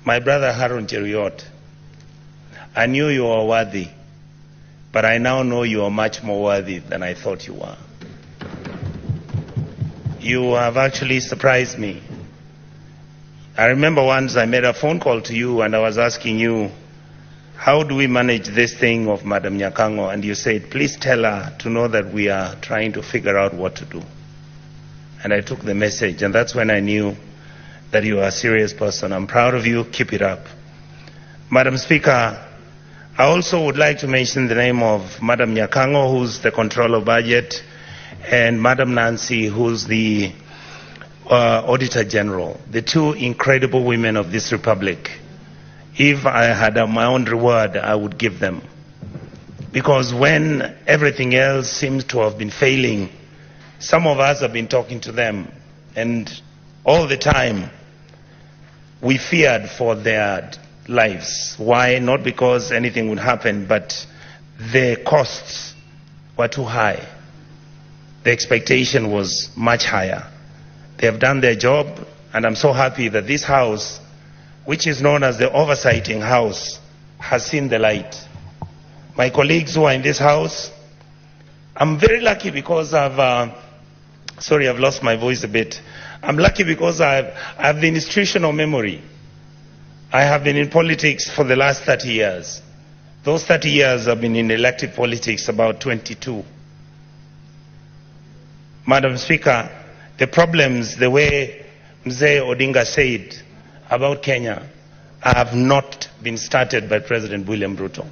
My brother Harun Cheruiyot, I knew you were worthy, but I now know you are much more worthy than I thought you were. You have actually surprised me. I remember once I made a phone call to you and I was asking you, how do we manage this thing of Madam Nyakango? And you said, please tell her to know that we are trying to figure out what to do. And I took the message, and that's when I knew that you are a serious person. I'm proud of you. Keep it up. Madam Speaker, I also would like to mention the name of Madam Nyakango, who's the Controller of Budget, and Madam Nancy, who's the Auditor General, the two incredible women of this republic. If I had my own reward, I would give them. Because when everything else seems to have been failing, some of us have been talking to them, and all the time we feared for their lives. Why? Not because anything would happen, but the costs were too high. The expectation was much higher. They have done their job, and I'm so happy that this house, which is known as the Oversighting House, has seen the light. My colleagues who are in this house, I'm very lucky because I've lost my voice a bit. I'm lucky because I have the institutional memory. I have been in politics for the last 30 years. Those 30 years I've been in elected politics, about 22. Madam Speaker, the problems, the way Mzee Odinga said about Kenya, have not been started by President William Ruto.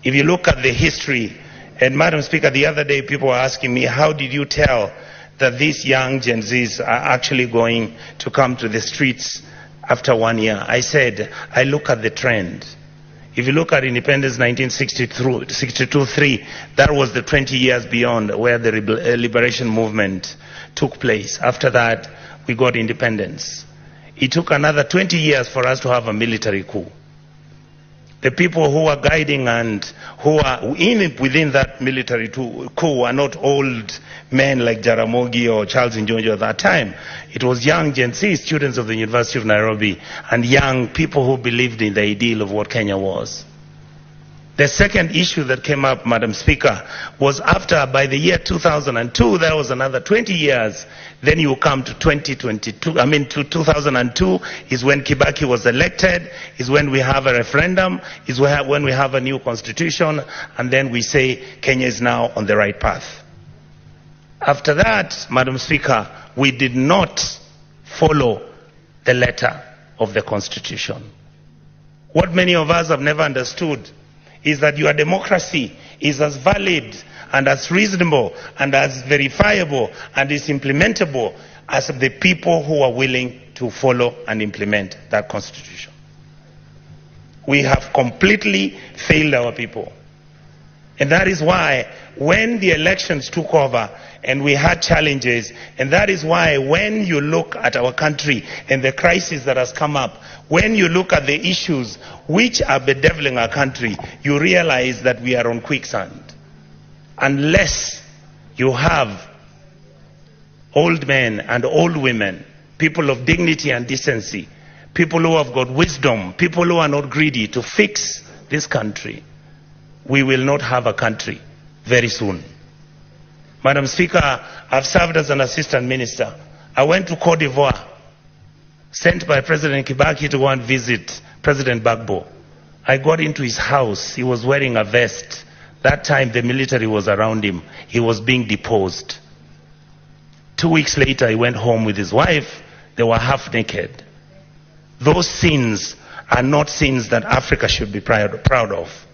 If you look at the history, and Madam Speaker, the other day people were asking me, how did you tell that these young Gen Zs are actually going to come to the streets after 1 year? I said, I look at the trend. If you look at independence 1962-3, that was the 20 years beyond where the liberation movement took place. After that, we got independence. It took another 20 years for us to have a military coup. The people who are guiding and who are within that military coup are not old men like Jaramogi or Charles Njonjo at that time. It was young Gen Z students of the University of Nairobi and young people who believed in the ideal of what Kenya was. The second issue that came up, Madam Speaker, was after, by the year 2002, there was another 20 years. Then you come to 2002 is when Kibaki was elected, is when we have a referendum, is when we have a new constitution, and then we say Kenya is now on the right path. After that, Madam Speaker, we did not follow the letter of the constitution. What many of us have never understood is that your democracy is as valid and as reasonable and as verifiable and is implementable as the people who are willing to follow and implement that constitution. We have completely failed our people. And that is why when the elections took over and we had challenges, and that is why when you look at our country and the crisis that has come up, when you look at the issues which are bedeviling our country, you realize that we are on quicksand. Unless you have old men and old women, people of dignity and decency, people who have got wisdom, people who are not greedy to fix this country, we will not have a country very soon. Madam Speaker, I've served as an assistant minister. I went to Cote d'Ivoire, sent by President Kibaki to go and visit President Gbagbo. I got into his house. He was wearing a vest. That time the military was around him. He was being deposed. 2 weeks later, he went home with his wife. They were half naked. Those sins are not sins that Africa should be proud of.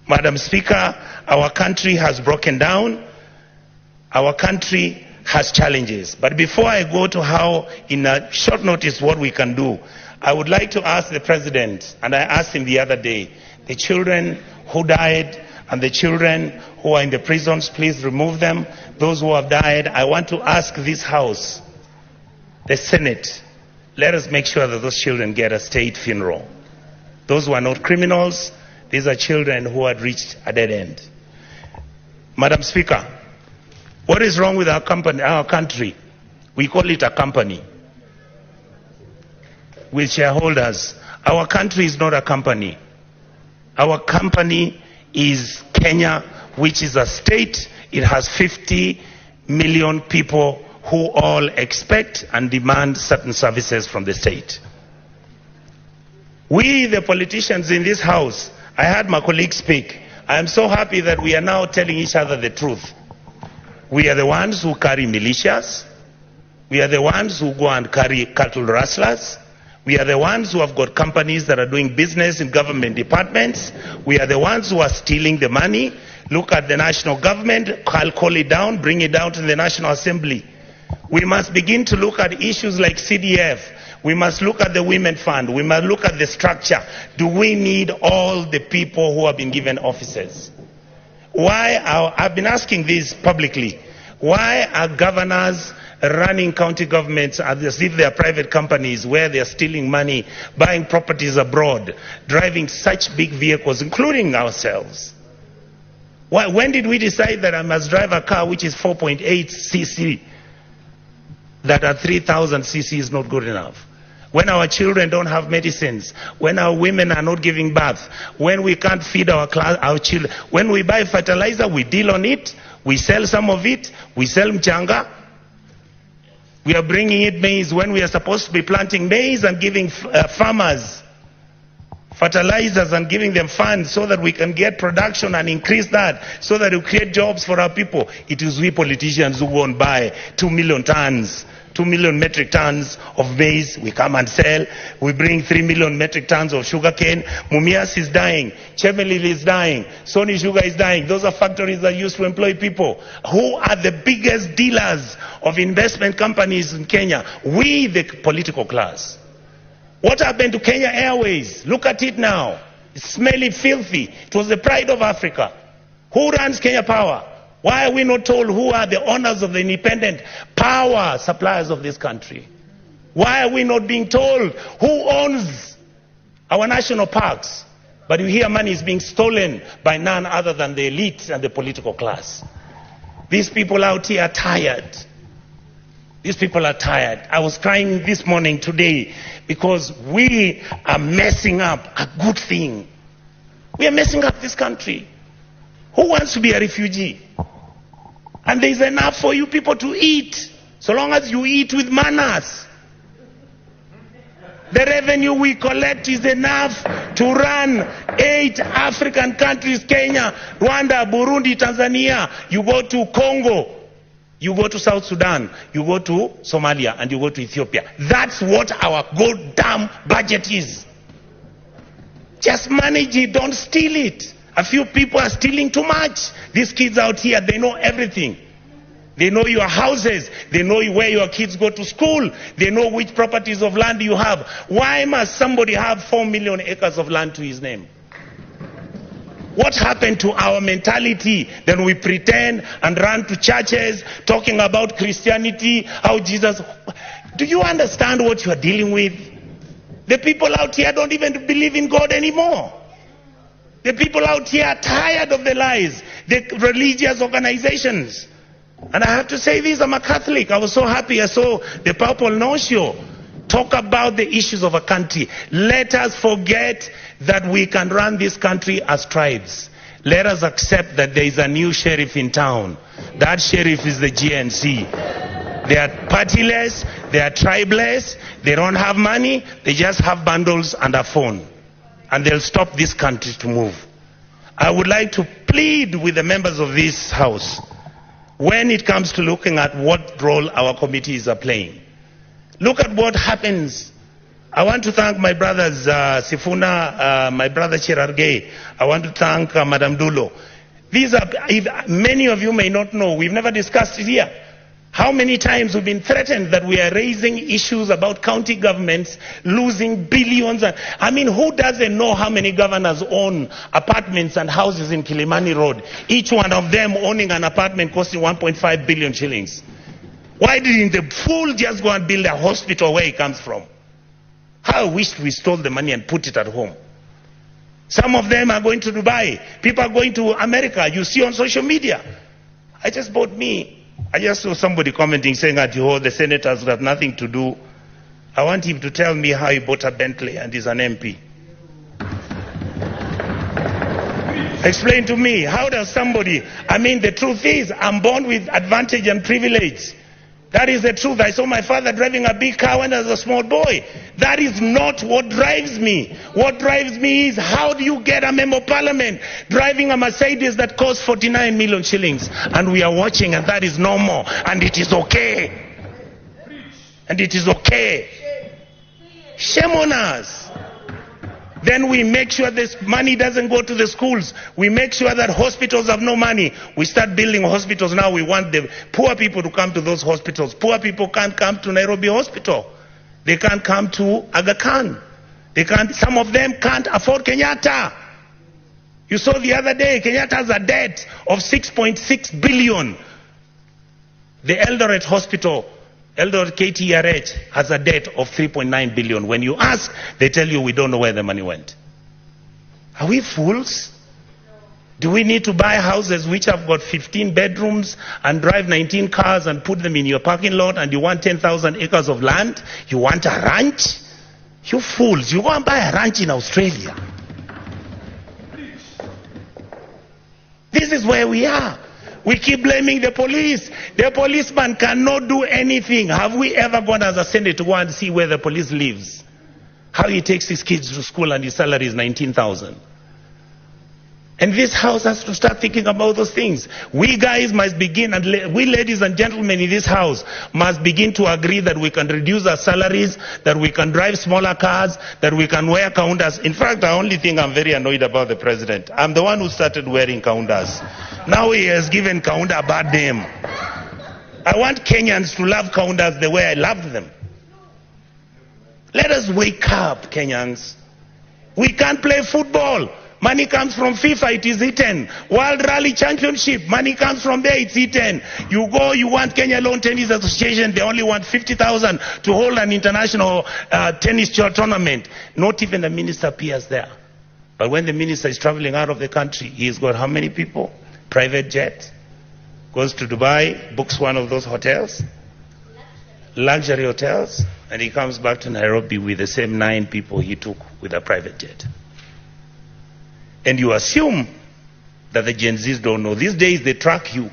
Madam Speaker, our country has broken down. Our country has challenges. But before I go to how, in a short notice, what we can do, I would like to ask the President, and I asked him the other day, the children who died and the children who are in the prisons, please remove them. Those who have died, I want to ask this House, the Senate, let us make sure that those children get a state funeral. Those who are not criminals, these are children who had reached a dead end. Madam Speaker, what is wrong with our country? We call it a company. with shareholders. Our country is not a company. Our company is Kenya, which is a state. It has 50 million people who all expect and demand certain services from the state. We, the politicians in this house, I heard my colleague speak. I am so happy that we are now telling each other the truth. We are the ones who carry militias. We are the ones who go and carry cattle rustlers. We are the ones who have got companies that are doing business in government departments. We are the ones who are stealing the money. Look at the national government, I'll call it down, bring it down to the National Assembly. We must begin to look at issues like CDF. We must look at the Women Fund. We must look at the structure. Do we need all the people who have been given offices? I've been asking this publicly. Why are governors running county governments as if they are private companies where they are stealing money, buying properties abroad, driving such big vehicles, including ourselves? When did we decide that I must drive a car which is 4.8 cc, that at 3,000 cc is not good enough? When our children don't have medicines, when our women are not giving birth, when we can't feed our children, when we buy fertilizer, we deal on it, we sell some of it, we sell mchanga. We are bringing in maize when we are supposed to be planting maize and giving farmers fertilizers and giving them funds so that we can get production and increase that, so that we create jobs for our people. It is we politicians who go and buy 2 million metric tons of maize. We come and sell. We bring 3 million metric tons of sugarcane. Mumias is dying. Chemelil is dying. Sony Sugar is dying. Those are factories that used to employ people. Who are the biggest dealers of investment companies in Kenya? We, the political class. What happened to Kenya Airways? Look at it now. It's smelly, filthy. It was the pride of Africa. Who runs Kenya Power? Why are we not told who are the owners of the independent power suppliers of this country? Why are we not being told who owns our national parks? But you hear money is being stolen by none other than the elite and the political class. These people out here are tired. These people are tired. I was crying this morning today because we are messing up a good thing. We are messing up this country. Who wants to be a refugee? And there is enough for you people to eat, so long as you eat with manners. The revenue we collect is enough to run 8 African countries: Kenya, Rwanda, Burundi, Tanzania. You go to Congo, you go to South Sudan, you go to Somalia, and you go to Ethiopia. That's what our goddamn budget is. Just manage it, don't steal it. A few people are stealing too much. These kids out here, they know everything. They know your houses. They know where your kids go to school. They know which properties of land you have. Why must somebody have 4 million acres of land to his name? What happened to our mentality? Then we pretend and run to churches talking about Christianity, how Jesus... Do you understand what you are dealing with? The people out here don't even believe in God anymore. The people out here are tired of the lies, the religious organizations. And I have to say this, I'm a Catholic. I was so happy I saw the Purple No-Show talk about the issues of a country. Let us forget that we can run this country as tribes. Let us accept that there is a new sheriff in town. That sheriff is the GNC. They are partyless, they are tribeless, they don't have money, they just have bundles and a phone. And they'll stop this country to move. I would like to plead with the members of this house, when it comes to looking at what role our committees are playing. Look at what happens. I want to thank my brothers Sifuna, my brother Cherargei. I want to thank Madam Dulo. These are, many of you may not know, we've never discussed it here. How many times we've been threatened that we are raising issues about county governments losing billions. I mean, who doesn't know how many governors own apartments and houses in Kilimani Road? Each one of them owning an apartment costing 1.5 billion shillings. Why didn't the fool just go and build a hospital where he comes from? How I wished we stole the money and put it at home. Some of them are going to Dubai. People are going to America. You see on social media. I just saw somebody commenting saying that the senators have nothing to do. I want him to tell me how he bought a Bentley and is an MP. Explain to me, how does somebody, the truth is, I'm born with advantage and privilege. That is the truth. I saw my father driving a big car when I was a small boy. That is not what drives me. What drives me is, how do you get a member of parliament driving a Mercedes that costs 49 million shillings? And we are watching, and that is normal. And it is okay. And it is okay. Shame on us. Then we make sure this money doesn't go to the schools. We make sure that hospitals have no money. We start building hospitals now. We want the poor people to come to those hospitals. Poor people can't come to Nairobi Hospital. They can't come to Aga Khan. Some of them can't afford Kenyatta. You saw the other day, Kenyatta has a debt of 6.6 billion. The Eldoret Hospital, Eldoret KTRH, has a debt of 3.9 billion. When you ask, they tell you we don't know where the money went. Are we fools? Do we need to buy houses which have got 15 bedrooms and drive 19 cars and put them in your parking lot, and you want 10,000 acres of land? You want a ranch? You fools, you go and buy a ranch in Australia. This is where we are. We keep blaming the police. The policeman cannot do anything. Have we ever gone as a Senate to go and see where the police lives? How he takes his kids to school and his salary is 19,000. And this house has to start thinking about those things. We guys must begin, and we ladies and gentlemen in this house must begin to agree that we can reduce our salaries, that we can drive smaller cars, that we can wear kaundas. In fact, the only thing I'm very annoyed about the president, I'm the one who started wearing kaundas. Now he has given kaunda a bad name. I want Kenyans to love kaundas the way I loved them. Let us wake up, Kenyans. We can't play football. Money comes from FIFA, it is eaten. World Rally Championship, money comes from there, it's eaten. You go, you want Kenya Lawn Tennis Association, they only want 50,000 to hold an international tennis tournament. Not even the minister appears there. But when the minister is traveling out of the country, he's got how many people? Private jet, goes to Dubai, books one of those hotels, luxury hotels, and he comes back to Nairobi with the same 9 people he took with a private jet. And you assume that the Gen Zs don't know. These days they track you.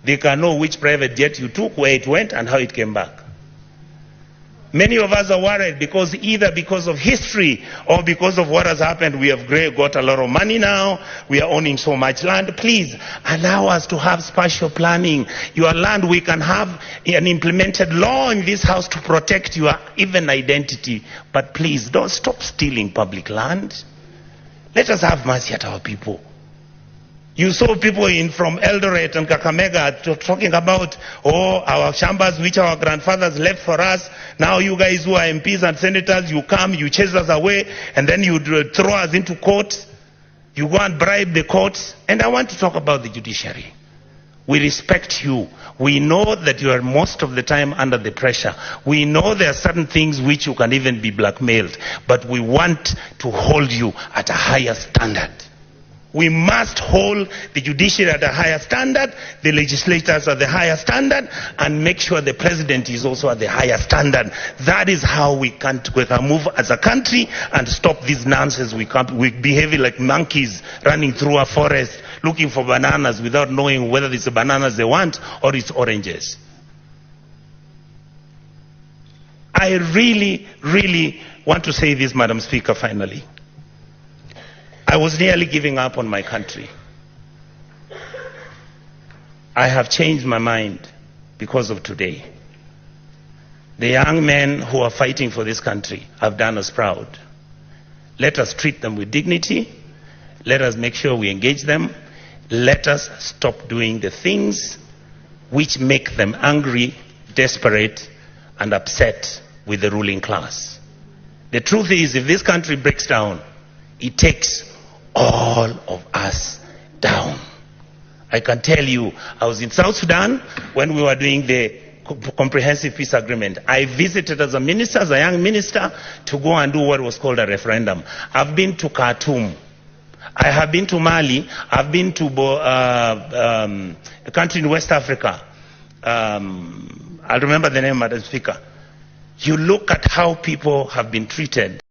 They can know which private jet you took, where it went, and how it came back. Many of us are worried because either because of history or because of what has happened, we have got a lot of money now, we are owning so much land. Please allow us to have spatial planning. Your land, we can have an implemented law in this house to protect your even identity. But please don't stop stealing public land. Let us have mercy at our people. You saw people from Eldoret and Kakamega talking about, our shambas which our grandfathers left for us. Now you guys who are MPs and senators, you come, you chase us away, and then you throw us into court. You go and bribe the courts. And I want to talk about the judiciary. We respect you. We know that you are most of the time under the pressure. We know there are certain things which you can even be blackmailed. But we want to hold you at a higher standard. We must hold the judiciary at a higher standard, the legislators at the higher standard, and make sure the president is also at the higher standard. That is how we can move as a country and stop this nonsense. We behave like monkeys running through a forest looking for bananas without knowing whether it's the bananas they want or it's oranges. I really, really want to say this, Madam Speaker, finally. I was nearly giving up on my country. I have changed my mind because of today. The young men who are fighting for this country have done us proud. Let us treat them with dignity. Let us make sure we engage them. Let us stop doing the things which make them angry, desperate, and upset with the ruling class. The truth is, if this country breaks down, it takes all of us down. I can tell you, I was in South Sudan when we were doing the comprehensive peace agreement. I visited as a minister, as a young minister, to go and do what was called a referendum. I've been to Khartoum. I have been to Mali. I've been to a country in West Africa. I'll remember the name, Madam Speaker. you look at how people have been treated